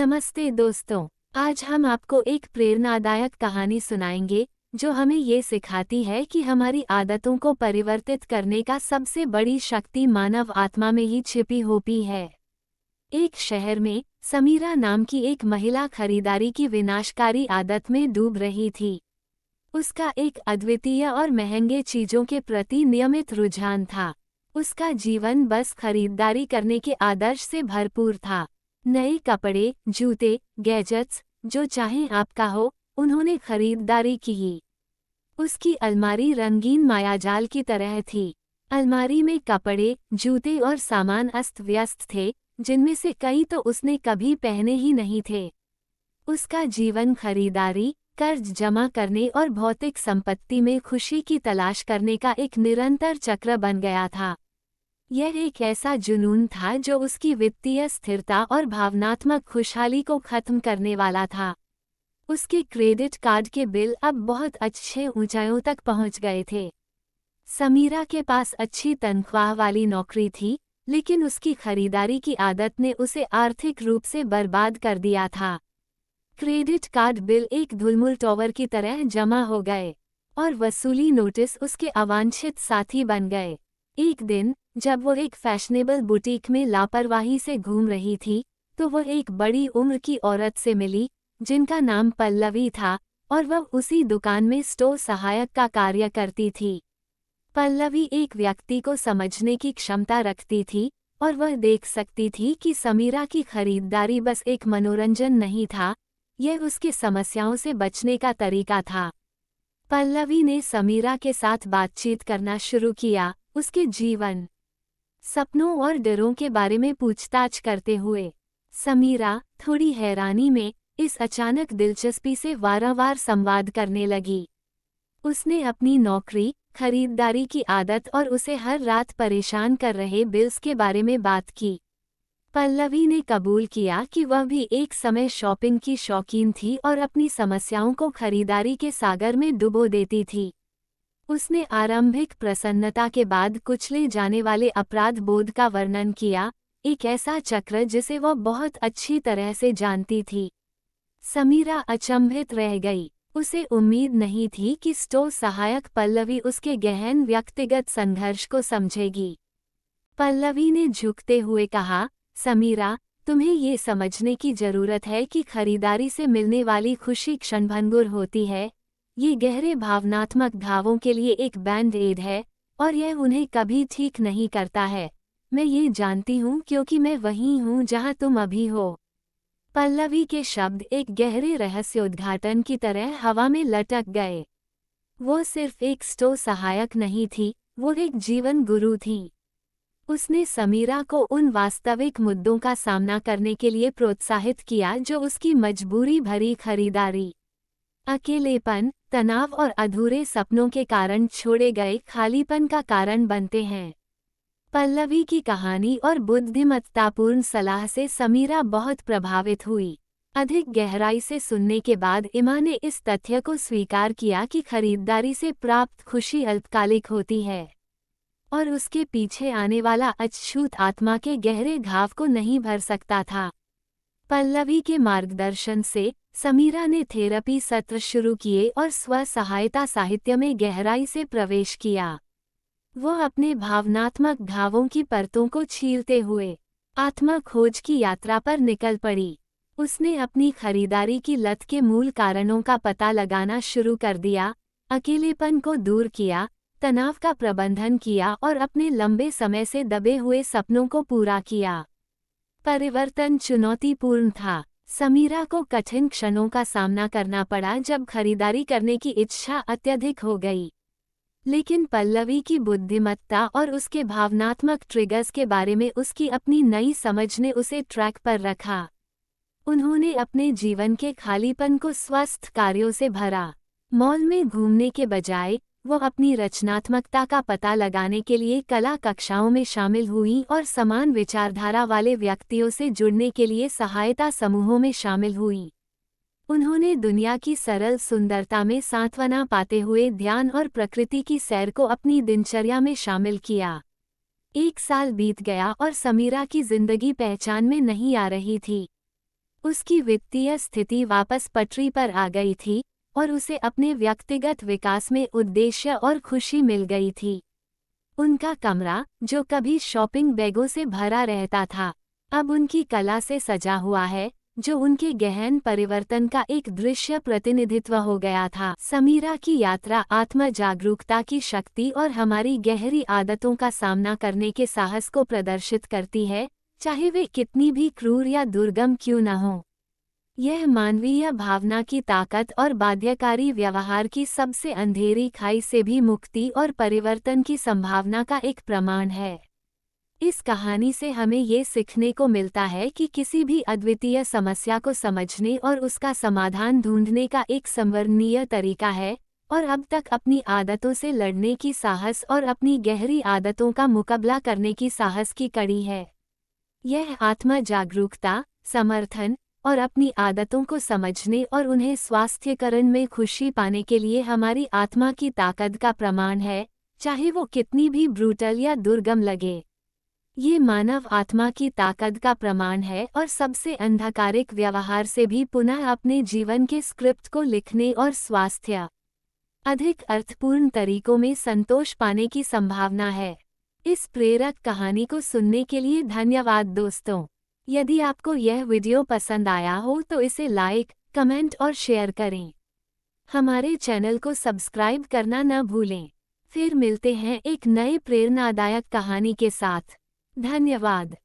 नमस्ते दोस्तों। आज हम आपको एक प्रेरणादायक कहानी सुनाएंगे जो हमें ये सिखाती है कि हमारी आदतों को परिवर्तित करने का सबसे बड़ी शक्ति मानव आत्मा में ही छिपी होती है। एक शहर में समीरा नाम की एक महिला खरीदारी की विनाशकारी आदत में डूब रही थी। उसका एक अद्वितीय और महंगे चीजों के प्रति नियमित रुझान था। उसका जीवन बस खरीदारी करने के आदर्श से भरपूर था। नए कपड़े, जूते, गैजेट्स, जो चाहे आपका हो, उन्होंने खरीदारी की। उसकी अलमारी रंगीन मायाजाल की तरह थी। अलमारी में कपड़े, जूते और सामान अस्त व्यस्त थे, जिनमें से कई तो उसने कभी पहने ही नहीं थे। उसका जीवन खरीदारी, कर्ज जमा करने और भौतिक संपत्ति में खुशी की तलाश करने का एक निरंतर चक्र बन गया था। यह एक ऐसा जुनून था जो उसकी वित्तीय स्थिरता और भावनात्मक खुशहाली को खत्म करने वाला था। उसके क्रेडिट कार्ड के बिल अब बहुत अच्छे ऊंचाइयों तक पहुंच गए थे। समीरा के पास अच्छी तनख्वाह वाली नौकरी थी, लेकिन उसकी खरीदारी की आदत ने उसे आर्थिक रूप से बर्बाद कर दिया था। क्रेडिट कार्ड बिल एक धुलमुल टॉवर की तरह जमा हो गए और वसूली नोटिस उसके अवांछित साथी बन गए। एक दिन जब वो एक फैशनेबल बुटीक में लापरवाही से घूम रही थी, तो वो एक बड़ी उम्र की औरत से मिली जिनका नाम पल्लवी था और वह उसी दुकान में स्टोर सहायक का कार्य करती थी। पल्लवी एक व्यक्ति को समझने की क्षमता रखती थी और वह देख सकती थी कि समीरा की खरीदारी बस एक मनोरंजन नहीं था, यह उसकी समस्याओं से बचने का तरीका था। पल्लवी ने समीरा के साथ बातचीत करना शुरू किया, उसके जीवन, सपनों और डरों के बारे में पूछताछ करते हुए। समीरा थोड़ी हैरानी में इस अचानक दिलचस्पी से वारंवार संवाद करने लगी। उसने अपनी नौकरी, खरीदारी की आदत और उसे हर रात परेशान कर रहे बिल्स के बारे में बात की। पल्लवी ने कबूल किया कि वह भी एक समय शॉपिंग की शौकीन थी और अपनी समस्याओं को खरीदारी के सागर में डुबो देती थी। उसने आरंभिक प्रसन्नता के बाद कुचले जाने वाले अपराध बोध का वर्णन किया, एक ऐसा चक्र जिसे वह बहुत अच्छी तरह से जानती थी। समीरा अचंभित रह गई। उसे उम्मीद नहीं थी कि स्टोर सहायक पल्लवी उसके गहन व्यक्तिगत संघर्ष को समझेगी। पल्लवी ने झुकते हुए कहा, समीरा, तुम्हें ये समझने की जरूरत है कि खरीदारी से मिलने वाली खुशी क्षणभंगुर होती है। ये गहरे भावनात्मक घावों के लिए एक बैंड एड है और यह उन्हें कभी ठीक नहीं करता है। मैं ये जानती हूँ क्योंकि मैं वहीं हूँ जहाँ तुम अभी हो। पल्लवी के शब्द एक गहरे रहस्योद्घाटन की तरह हवा में लटक गए। वो सिर्फ एक स्टोर सहायक नहीं थी, वो एक जीवन गुरु थी। उसने समीरा को उन वास्तविक मुद्दों का सामना करने के लिए प्रोत्साहित किया जो उसकी मजबूरी भरी खरीदारी, अकेलेपन, तनाव और अधूरे सपनों के कारण छोड़े गए खालीपन का कारण बनते हैं। पल्लवी की कहानी और बुद्धिमत्तापूर्ण सलाह से समीरा बहुत प्रभावित हुई। अधिक गहराई से सुनने के बाद इमा ने इस तथ्य को स्वीकार किया कि खरीदारी से प्राप्त खुशी अल्पकालिक होती है और उसके पीछे आने वाला अछूत आत्मा के गहरे घाव को नहीं भर सकता था। पल्लवी के मार्गदर्शन से समीरा ने थेरेपी सत्र शुरू किए और स्व सहायता साहित्य में गहराई से प्रवेश किया। वो अपने भावनात्मक घावों की परतों को छीलते हुए आत्मा खोज की यात्रा पर निकल पड़ी। उसने अपनी खरीदारी की लत के मूल कारणों का पता लगाना शुरू कर दिया, अकेलेपन को दूर किया, तनाव का प्रबंधन किया और अपने लंबे समय से दबे हुए सपनों को पूरा किया। परिवर्तन चुनौतीपूर्ण था। समीरा को कठिन क्षणों का सामना करना पड़ा जब खरीदारी करने की इच्छा अत्यधिक हो गई। लेकिन पल्लवी की बुद्धिमत्ता और उसके भावनात्मक ट्रिगर्स के बारे में उसकी अपनी नई समझ ने उसे ट्रैक पर रखा। उन्होंने अपने जीवन के खालीपन को स्वस्थ कार्यों से भरा। मॉल में घूमने के बजाय वो अपनी रचनात्मकता का पता लगाने के लिए कला कक्षाओं में शामिल हुईं और समान विचारधारा वाले व्यक्तियों से जुड़ने के लिए सहायता समूहों में शामिल हुईं। उन्होंने दुनिया की सरल सुंदरता में सांत्वना पाते हुए ध्यान और प्रकृति की सैर को अपनी दिनचर्या में शामिल किया। 1 साल बीत गया और समीरा की जिंदगी पहचान में नहीं आ रही थी। उसकी वित्तीय स्थिति वापस पटरी पर आ गई थी और उसे अपने व्यक्तिगत विकास में उद्देश्य और खुशी मिल गई थी। उनका कमरा, जो कभी शॉपिंग बैगों से भरा रहता था, अब उनकी कला से सजा हुआ है, जो उनके गहन परिवर्तन का एक दृश्य प्रतिनिधित्व हो गया था। समीरा की यात्रा आत्म जागरूकता की शक्ति और हमारी गहरी आदतों का सामना करने के साहस को प्रदर्शित करती है, चाहे वे कितनी भी क्रूर या दुर्गम क्यों न हों। यह मानवीय भावना की ताकत और बाध्यकारी व्यवहार की सबसे अंधेरी खाई से भी मुक्ति और परिवर्तन की संभावना का एक प्रमाण है। इस कहानी से हमें ये सीखने को मिलता है कि किसी भी अद्वितीय समस्या को समझने और उसका समाधान ढूंढने का एक संवर्णनीय तरीका है, और अब तक अपनी आदतों से लड़ने की साहस और अपनी गहरी आदतों का मुकाबला करने की साहस की कड़ी है। यह आत्म जागरूकता, समर्थन और अपनी आदतों को समझने और उन्हें स्वास्थ्यकरण में खुशी पाने के लिए हमारी आत्मा की ताकत का प्रमाण है, चाहे वो कितनी भी ब्रूटल या दुर्गम लगे। ये मानव आत्मा की ताकत का प्रमाण है और सबसे अंधकारिक व्यवहार से भी पुनः अपने जीवन के स्क्रिप्ट को लिखने और स्वास्थ्य अधिक अर्थपूर्ण तरीकों में संतोष पाने की संभावना है। इस प्रेरक कहानी को सुनने के लिए धन्यवाद दोस्तों। यदि आपको यह वीडियो पसंद आया हो तो इसे लाइक, कमेंट और शेयर करें। हमारे चैनल को सब्सक्राइब करना न भूलें। फिर मिलते हैं एक नए प्रेरणादायक कहानी के साथ। धन्यवाद।